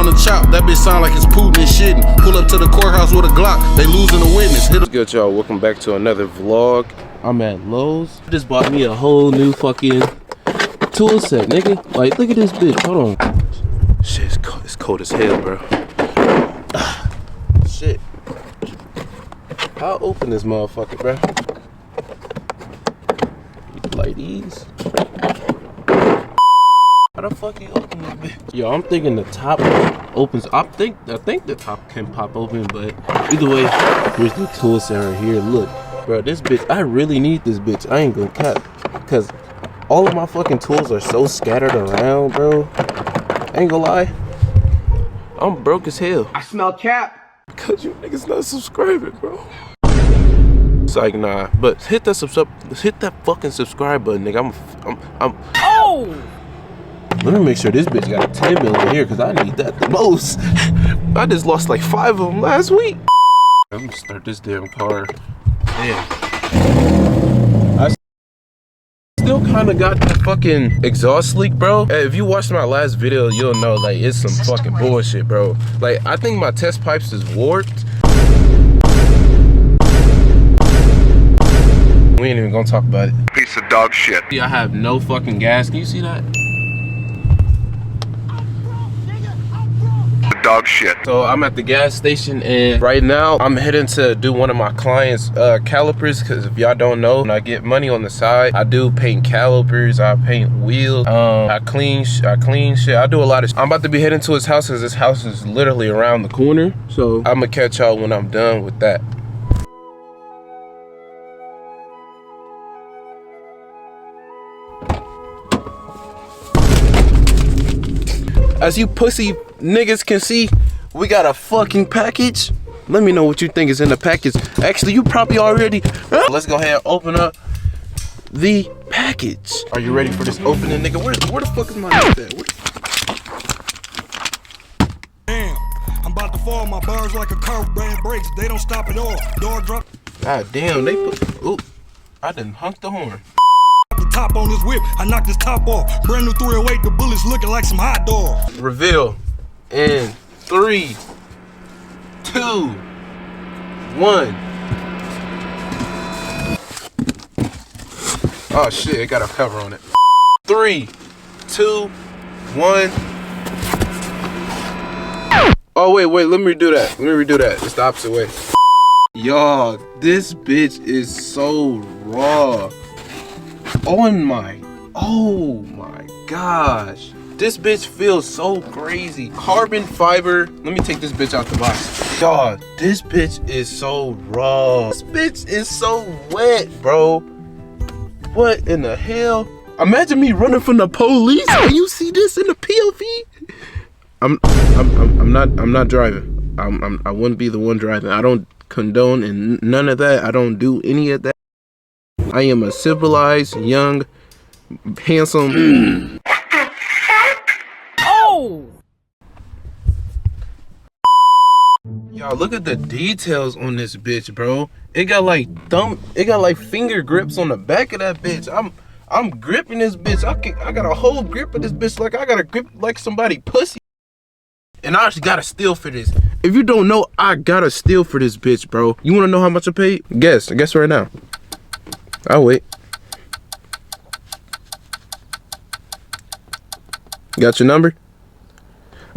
the chop, that bitch sound like it's Putin and shitting. Pull up to the courthouse with a Glock, they losing the witness. What's good, y'all? Welcome back to another vlog. I'm at Lowe's. I just bought me a whole new fucking tool set, nigga. Like, look at this bitch. Hold on. Shit, it's cold as hell, bro. Shit. How I open this motherfucker, bro? Like these. How the fuck you open this bitch? Yo, I'm thinking the top opens. I think the top can pop open, but either way, here's the tool set right here. Look, bro, this bitch. I really need this bitch. I ain't gonna cap, cause all of my fucking tools are so scattered around, bro. I ain't gonna lie. I'm broke as hell. I smell cap. Cause you niggas not subscribing, bro. It's like, nah, but hit that fucking subscribe button, nigga. I'm Oh! Let me make sure this bitch got a 10 mil in here, cause I need that the most. I just lost like 5 of them last week. I'm gonna start this damn car. Damn. I still kind of got that fucking exhaust leak, bro. Hey, if you watched my last video, you'll know like it's some fucking bullshit, bro. Like, I think my test pipes is warped. We ain't even gonna talk about it. Piece of dog shit. I have no fucking gas. Can you see that? Dog shit. So I'm at the gas station, and right now I'm heading to do one of my clients' calipers, because if y'all don't know, when I get money on the side, I do paint calipers, I paint wheels, I clean shit, I do a lot of shit. I'm about to be heading to his house, because his house is literally around the corner, so I'm gonna catch y'all when I'm done with that. As you pussy niggas can see, we got a fucking package. Let me know what you think is in the package. Actually, you probably already. Let's go ahead and open up the package. Are you ready for this opening, nigga? Where the fuck is my list at? Damn, I'm about to fall. My bars like a car brand brakes. They don't stop at all. Door drop. God damn, they put. Oop, I done hunked the horn. The top on this whip, I knocked this top off. Brand new 308, the bullets looking like some hot dogs. Reveal in 3, 2, 1. Oh shit, it got a cover on it. 3, 2, 1. Oh wait, let me redo that. It's the opposite way. Y'all, this bitch is so raw. Oh my gosh, this bitch feels so crazy. Carbon fiber. Let me take this bitch out the box. Y'all, this bitch is so raw. This bitch is so wet, bro. What in the hell? Imagine me running from the police and you see this in the POV. I'm not driving. I wouldn't be the one driving. I don't condone and none of that. I don't do any of that. I am a civilized, young, handsome. Oh! Y'all, look at the details on this bitch, bro. It got like finger grips on the back of that bitch. I'm gripping this bitch. I got a whole grip of this bitch, like I got a grip like somebody pussy. And I actually got a steal for this. If you don't know, I got a steal for this bitch, bro. You wanna know how much I paid? Guess right now. I'll wait. Got your number?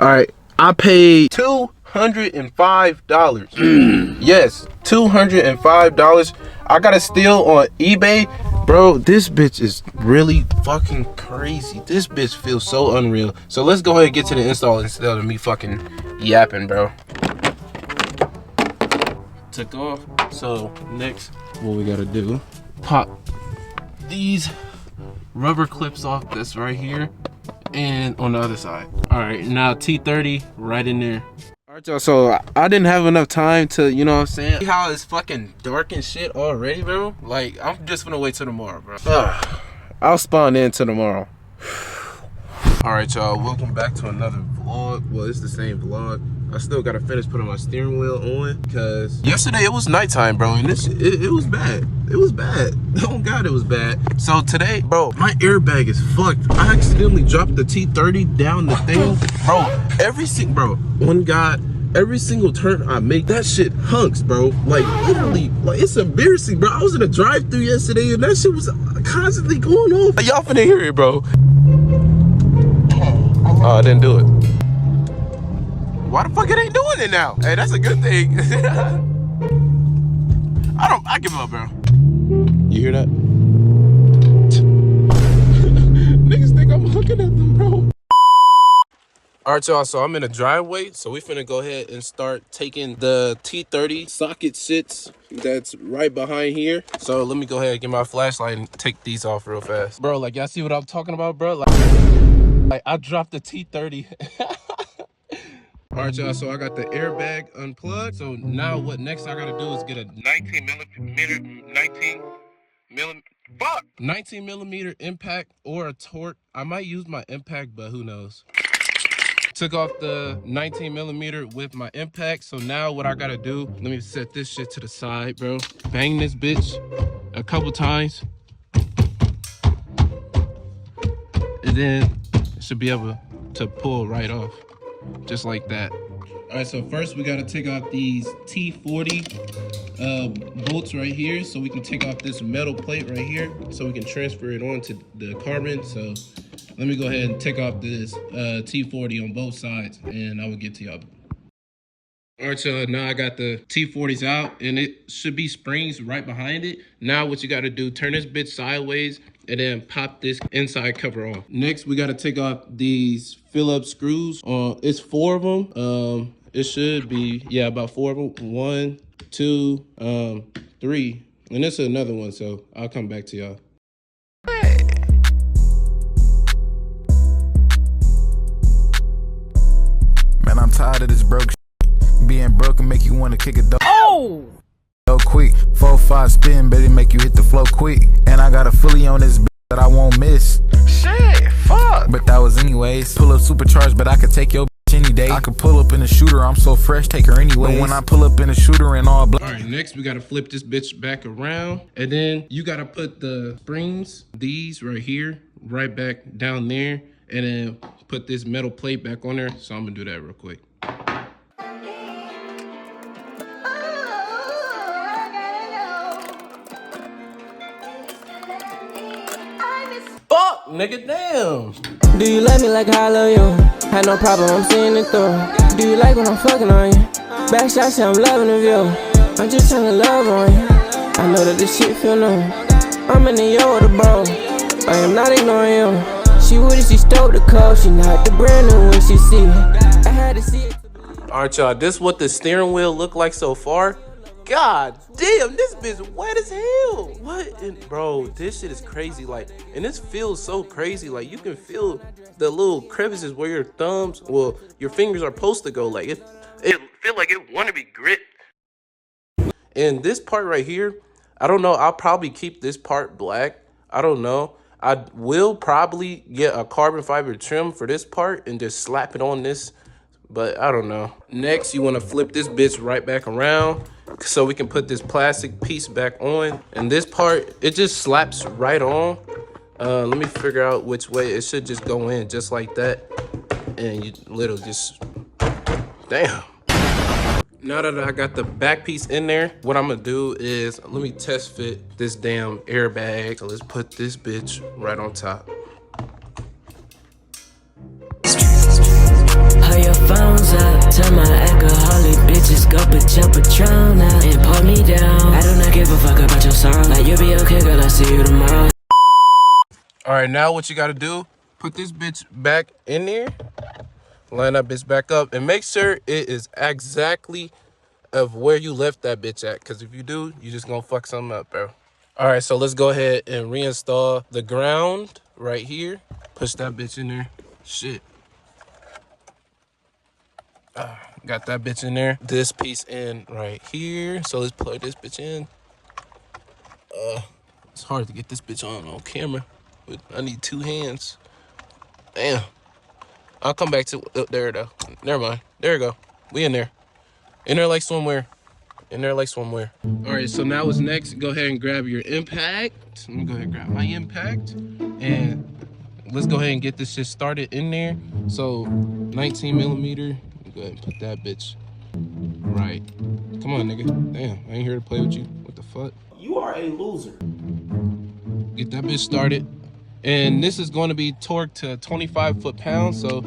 Alright, I paid $205. Yes, $205. I got a steal on eBay. Bro, this bitch is really fucking crazy. This bitch feels so unreal. So let's go ahead and get to the install instead of me fucking yapping, bro. Took off. So next, what we gotta do, pop these rubber clips off that's right here and on the other side. All right, now T30 right in there. All right, y'all, so I didn't have enough time to, you know what I'm saying? See how it's fucking dark and shit already, bro? Like, I'm just gonna wait till tomorrow, bro. I'll spawn in till tomorrow. All right, y'all, welcome back to another vlog. Well, it's the same vlog. I still gotta finish putting my steering wheel on because yesterday it was nighttime, bro, and it was bad. It was bad. Oh God, it was bad. So today, bro, my airbag is fucked. I accidentally dropped the T30 down the thing, bro. Every single turn I make, that shit hunks, bro. Like, literally, like, it's embarrassing, bro. I was in a drive-thru yesterday, and that shit was constantly going off. Y'all finna hear it, bro. Oh, I didn't do it. Why the fuck it ain't doing it now? Hey, that's a good thing. I give up, bro. You hear that? Niggas think I'm looking at them, bro. All right, y'all, so I'm in a driveway, so we finna go ahead and start taking the T30 socket sits that's right behind here. So let me go ahead and get my flashlight and take these off real fast. Bro, like, y'all see what I'm talking about, bro? Like I dropped the T30. All right, y'all, so I got the airbag unplugged. So now what next I gotta do is get a 19 millimeter impact or a torque. I might use my impact, but who knows? Took off the 19 millimeter with my impact. So now what I gotta do, let me set this shit to the side, bro. Bang this bitch a couple times. And then it should be able to pull right off, just like that. All right, so first we gotta take off these T40 bolts right here, so we can take off this metal plate right here, so we can transfer it onto the carbon. So let me go ahead and take off this T40 on both sides, and I will get to y'all. All right, y'all, now I got the T40s out, and it should be springs right behind it. Now what you gotta do, turn this bitch sideways, and then pop this inside cover off. Next, we gotta take off these Phillips screws. It's 4 of them. It should be, yeah, about 4 of them. 1, 2, 3, and this is another one, so I'll come back to y'all. Man, I'm tired of this broke shit. Being broke and make you wanna kick a dog. Oh! So quick, 4-5 spin, better make you hit the flow quick. And I got a fully on this bitch that I won't miss. Shit, fuck. But that was anyways. Pull up supercharged, but I could take your bitch any day. I could pull up in a shooter, I'm so fresh, take her anyway. But when I pull up in a shooter and all black. All right, next we gotta flip this bitch back around, and then you gotta put the springs, these right here, right back down there, and then put this metal plate back on there. So I'm gonna do that real quick. Fuck, nigga, damn. Do you love me like I love you? Had no problem, I'm seeing it through. Do you like when I'm fucking on you? Back shots, I'm loving the view. I'm just trying to love on you. I know that this shit feel new. I'm in the yo with a bro. I am not ignoring you. She with it, she stole the code. She not the brand new when she see it. I had to see it. All right, y'all, this is what the steering wheel look like so far. God damn, this bitch wet as hell. What? Bro, this shit is crazy. Like, and this feels so crazy. Like, you can feel the little crevices where your thumbs, well, your fingers are supposed to go. Like, it feel like it want to be gripped. And this part right here, I don't know. I'll probably keep this part black. I don't know. I will probably get a carbon fiber trim for this part and just slap it on this. But I don't know. Next, you want to flip this bitch right back around so we can put this plastic piece back on. And this part, it just slaps right on. Let me figure out which way. It should just go in just like that. And you literally just, damn. Now that I got the back piece in there, what I'm gonna do is, let me test fit this damn airbag. So let's put this bitch right on top. Hold your phones up, tell my alcoholic bitches go put your Patron out and pull me down. I do not give a fuck about your song. Like, you'll be okay, girl, I'll see you tomorrow. All right, now what you gotta do, put this bitch back in there, line that bitch back up, and make sure it is exactly of where you left that bitch at, because if you do, you just gonna fuck something up, bro. All right, so let's go ahead and reinstall the ground right here. Push that bitch in there. Shit. Got that bitch in there. This piece in right here. So let's plug this bitch in. It's hard to get this bitch on camera, but I need 2 hands. Damn. I'll come back to there though. Never mind. There we go. We in there. In there like swimwear. In there like swimwear. All right, so now what's next? Go ahead and grab your impact. Let me go ahead and grab my impact. And let's go ahead and get this shit started in there. So 19 millimeter. Go ahead and put that bitch right. Come on, nigga. Damn, I ain't here to play with you. What the fuck? You are a loser. Get that bitch started. And this is going to be torqued to 25 foot-pounds. So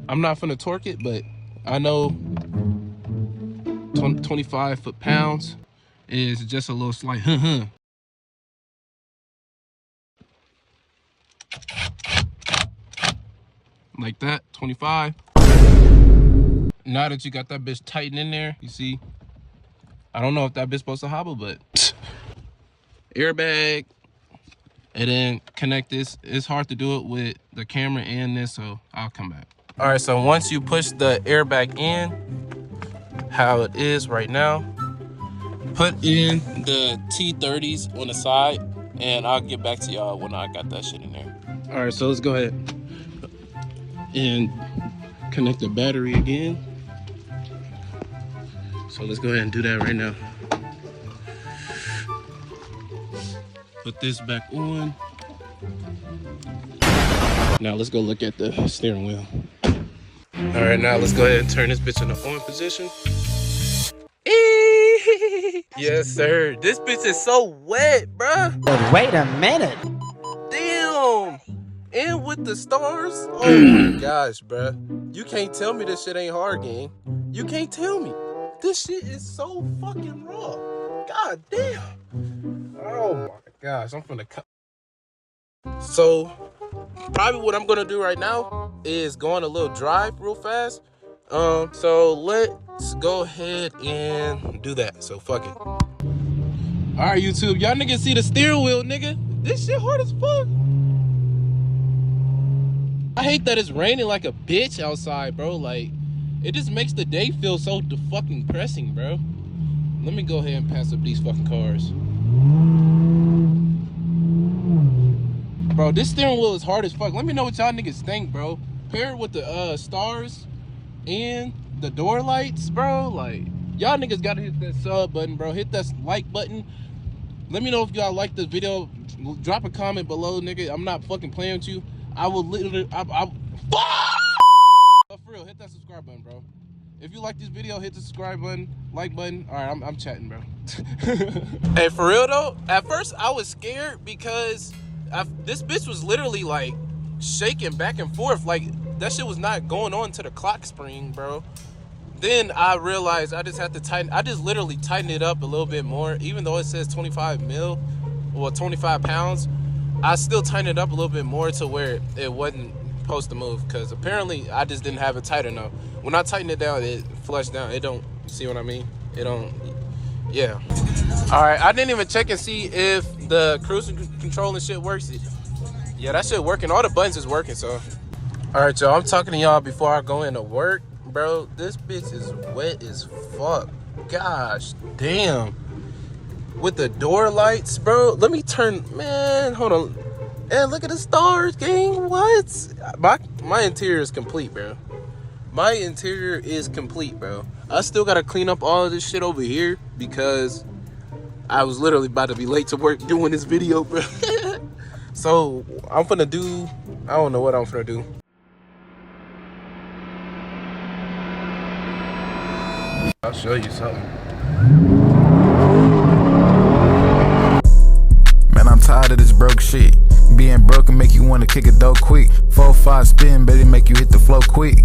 I'm not finna torque it, but I know 25 foot-pounds is just a little slight like that, 25. Now that you got that bitch tightened in there, you see, I don't know if that bitch supposed to hobble, but airbag, and then connect this. It's hard to do it with the camera and this, so I'll come back. All right, so once you push the airbag in, how it is right now, put in the T30s on the side, and I'll get back to y'all when I got that shit in there. All right, so let's go ahead and connect the battery again. So let's go ahead and do that right now. Put this back on. Now let's go look at the steering wheel. All right, now let's go ahead and turn this bitch in the on position. Yes, sir. This bitch is so wet, bruh. But wait a minute. Damn. And with the stars. Oh my gosh, bruh. You can't tell me this shit ain't hard, gang. You can't tell me. This shit is so fucking raw. God damn. Oh my gosh, I'm finna cut. So, probably what I'm gonna do right now is go on a little drive real fast. So let's go ahead and do that. So fuck it. All right, YouTube, y'all niggas see the steering wheel, nigga. This shit hard as fuck. I hate that it's raining like a bitch outside, bro. Like, it just makes the day feel so fucking depressing, bro. Let me go ahead and pass up these fucking cars. Bro, this steering wheel is hard as fuck. Let me know what y'all niggas think, bro. Paired with the stars and the door lights, bro. Like, y'all niggas gotta hit that sub button, bro. Hit that like button. Let me know if y'all like this video. Drop a comment below, nigga. I'm not fucking playing with you. I will literally, for real, hit that subscribe button, bro. If you like this video, hit the subscribe button, like button. All right, I'm chatting, bro. Hey, for real though, at first I was scared because this bitch was literally like shaking back and forth. Like, that shit was not going on to the clock spring, bro. Then I realized I just had to tighten. I just literally tightened it up a little bit more. Even though it says 25 mil or 25 pounds, I still tightened it up a little bit more to where it wasn't supposed to move, because apparently I just didn't have it tight enough. When I tighten it down, it flushed down. It don't, see what I mean? It don't, yeah. All right, I didn't even check and see if the cruise control and shit works. Yeah, that shit working. All the buttons is working, so. All right, y'all, I'm talking to y'all before I go into work. Bro, this bitch is wet as fuck. Gosh damn. With the door lights, bro. Let me turn, man, hold on. And look at the stars, gang. What? My interior is complete, bro. My interior is complete, bro. I still gotta clean up all of this shit over here because I was literally about to be late to work doing this video, bro. So I'm finna do, I don't know what I'm finna do. I'll show you something. Man, I'm tired of this broke shit. Being broke and make you wanna kick a dough quick. 4-5 spin, baby, make you hit the flow quick.